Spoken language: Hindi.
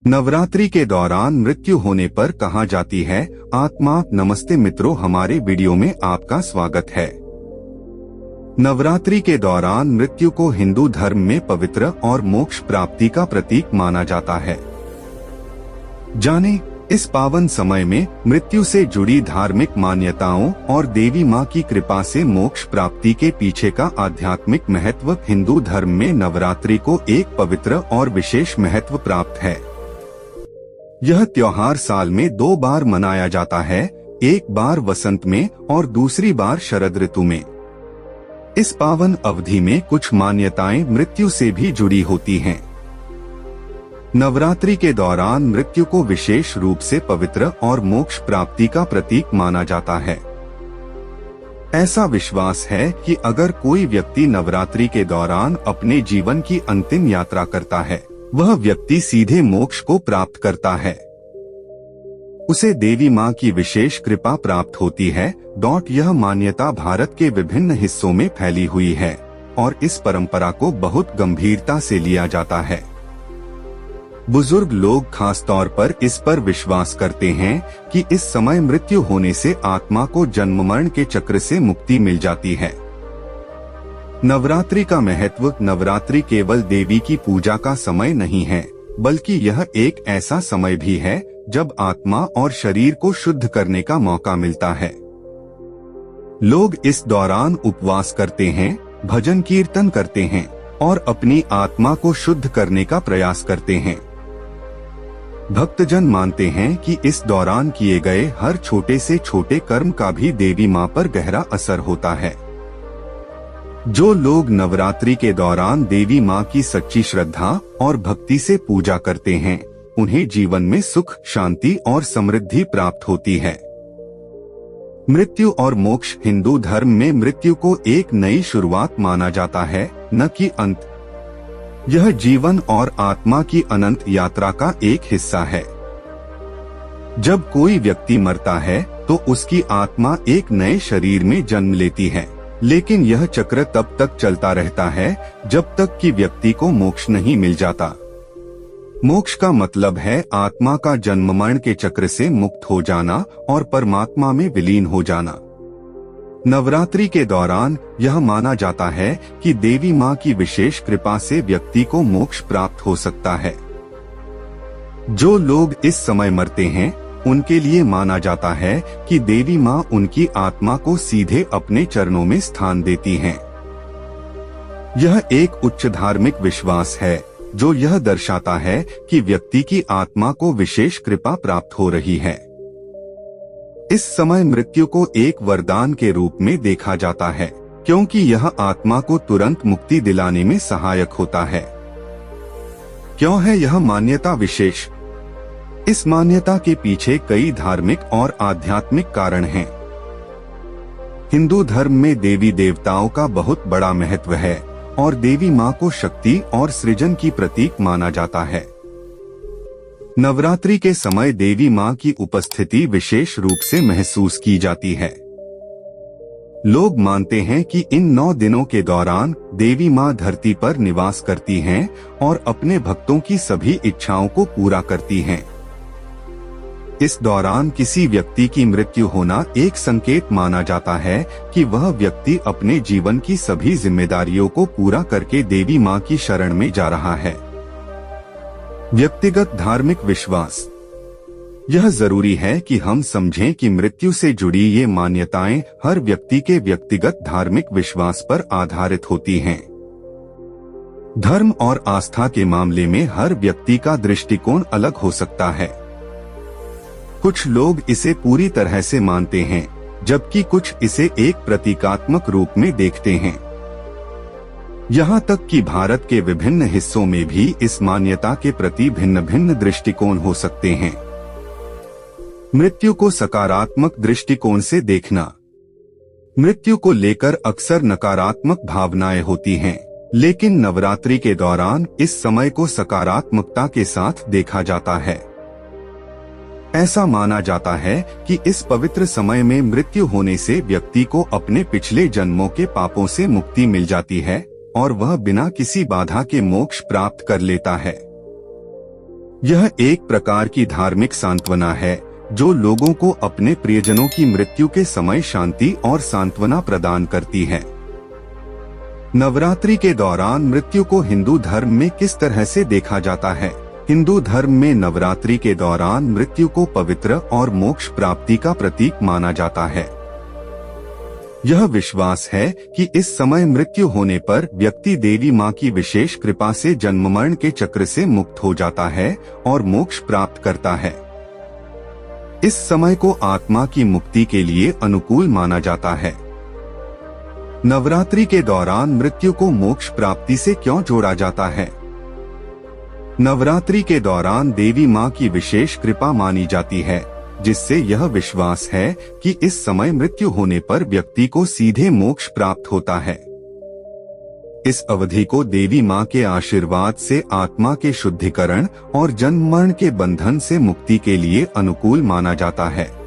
नवरात्रि के दौरान मृत्यु होने पर कहा जाती है आत्मा। नमस्ते मित्रों, हमारे वीडियो में आपका स्वागत है। नवरात्रि के दौरान मृत्यु को हिंदू धर्म में पवित्र और मोक्ष प्राप्ति का प्रतीक माना जाता है। जाने इस पावन समय में मृत्यु से जुड़ी धार्मिक मान्यताओं और देवी माँ की कृपा से मोक्ष प्राप्ति के पीछे का आध्यात्मिक महत्व। हिंदू धर्म में नवरात्रि को एक पवित्र और विशेष महत्व प्राप्त है। यह त्योहार साल में 2 बार मनाया जाता है, एक बार वसंत में और दूसरी बार शरद ऋतु में। इस पावन अवधि में कुछ मान्यताएं मृत्यु से भी जुड़ी होती हैं। नवरात्रि के दौरान मृत्यु को विशेष रूप से पवित्र और मोक्ष प्राप्ति का प्रतीक माना जाता है। ऐसा विश्वास है कि अगर कोई व्यक्ति नवरात्रि के दौरान अपने जीवन की अंतिम यात्रा करता है, वह व्यक्ति सीधे मोक्ष को प्राप्त करता है। उसे देवी माँ की विशेष कृपा प्राप्त होती है। यह मान्यता भारत के विभिन्न हिस्सों में फैली हुई है और इस परंपरा को बहुत गंभीरता से लिया जाता है। बुजुर्ग लोग खास तौर पर इस पर विश्वास करते हैं कि इस समय मृत्यु होने से आत्मा को जन्म मरण के चक्र से मुक्ति मिल जाती है। नवरात्रि का महत्व। नवरात्रि केवल देवी की पूजा का समय नहीं है, बल्कि यह एक ऐसा समय भी है जब आत्मा और शरीर को शुद्ध करने का मौका मिलता है। लोग इस दौरान उपवास करते हैं, भजन कीर्तन करते हैं और अपनी आत्मा को शुद्ध करने का प्रयास करते हैं। भक्तजन मानते हैं कि इस दौरान किए गए हर छोटे से छोटे कर्म का भी देवी माँ पर गहरा असर होता है। जो लोग नवरात्रि के दौरान देवी माँ की सच्ची श्रद्धा और भक्ति से पूजा करते हैं, उन्हें जीवन में सुख, शांति और समृद्धि प्राप्त होती है। मृत्यु और मोक्ष। हिंदू धर्म में मृत्यु को एक नई शुरुआत माना जाता है, न कि अंत। यह जीवन और आत्मा की अनंत यात्रा का एक हिस्सा है। जब कोई व्यक्ति मरता है तो उसकी आत्मा एक नए शरीर में जन्म लेती है, लेकिन यह चक्र तब तक चलता रहता है जब तक कि व्यक्ति को मोक्ष नहीं मिल जाता। मोक्ष का मतलब है आत्मा का जन्म मरण के चक्र से मुक्त हो जाना और परमात्मा में विलीन हो जाना। नवरात्रि के दौरान यह माना जाता है कि देवी माँ की विशेष कृपा से व्यक्ति को मोक्ष प्राप्त हो सकता है। जो लोग इस समय मरते हैं, उनके लिए माना जाता है कि देवी माँ उनकी आत्मा को सीधे अपने चरणों में स्थान देती हैं। यह एक उच्च धार्मिक विश्वास है जो यह दर्शाता है कि व्यक्ति की आत्मा को विशेष कृपा प्राप्त हो रही है। इस समय मृत्यु को एक वरदान के रूप में देखा जाता है, क्योंकि यह आत्मा को तुरंत मुक्ति दिलाने में सहायक होता है। क्यों है यह मान्यता विशेष? इस मान्यता के पीछे कई धार्मिक और आध्यात्मिक कारण हैं। हिंदू धर्म में देवी देवताओं का बहुत बड़ा महत्व है और देवी माँ को शक्ति और सृजन की प्रतीक माना जाता है। नवरात्रि के समय देवी माँ की उपस्थिति विशेष रूप से महसूस की जाती है। लोग मानते हैं कि इन 9 दिनों के दौरान देवी माँ धरती पर निवास करती हैं और अपने भक्तों की सभी इच्छाओं को पूरा करती हैं। इस दौरान किसी व्यक्ति की मृत्यु होना एक संकेत माना जाता है कि वह व्यक्ति अपने जीवन की सभी जिम्मेदारियों को पूरा करके देवी माँ की शरण में जा रहा है। व्यक्तिगत धार्मिक विश्वास। यह जरूरी है कि हम समझें कि मृत्यु से जुड़ी ये मान्यताएं हर व्यक्ति के व्यक्तिगत धार्मिक विश्वास पर आधारित होती हैं। धर्म और आस्था के मामले में हर व्यक्ति का दृष्टिकोण अलग हो सकता है। कुछ लोग इसे पूरी तरह से मानते हैं, जबकि कुछ इसे एक प्रतीकात्मक रूप में देखते हैं। यहाँ तक कि भारत के विभिन्न हिस्सों में भी इस मान्यता के प्रति भिन्न भिन्न दृष्टिकोण हो सकते हैं। मृत्यु को सकारात्मक दृष्टिकोण से देखना। मृत्यु को लेकर अक्सर नकारात्मक भावनाएं होती हैं, लेकिन नवरात्रि के दौरान इस समय को सकारात्मकता के साथ देखा जाता है। ऐसा माना जाता है कि इस पवित्र समय में मृत्यु होने से व्यक्ति को अपने पिछले जन्मों के पापों से मुक्ति मिल जाती है और वह बिना किसी बाधा के मोक्ष प्राप्त कर लेता है। यह एक प्रकार की धार्मिक सांत्वना है जो लोगों को अपने प्रियजनों की मृत्यु के समय शांति और सांत्वना प्रदान करती है। नवरात्रि के दौरान मृत्यु को हिंदू धर्म में किस तरह से देखा जाता है? हिंदू धर्म में नवरात्रि के दौरान मृत्यु को पवित्र और मोक्ष प्राप्ति का प्रतीक माना जाता है। यह विश्वास है कि इस समय मृत्यु होने पर व्यक्ति देवी मां की विशेष कृपा से जन्म मरण के चक्र से मुक्त हो जाता है और मोक्ष प्राप्त करता है। इस समय को आत्मा की मुक्ति के लिए अनुकूल माना जाता है। नवरात्रि के दौरान मृत्यु को मोक्ष प्राप्ति से क्यों जोड़ा जाता है? नवरात्रि के दौरान देवी मां की विशेष कृपा मानी जाती है, जिससे यह विश्वास है कि इस समय मृत्यु होने पर व्यक्ति को सीधे मोक्ष प्राप्त होता है। इस अवधि को देवी मां के आशीर्वाद से आत्मा के शुद्धिकरण और जन्म मरण के बंधन से मुक्ति के लिए अनुकूल माना जाता है।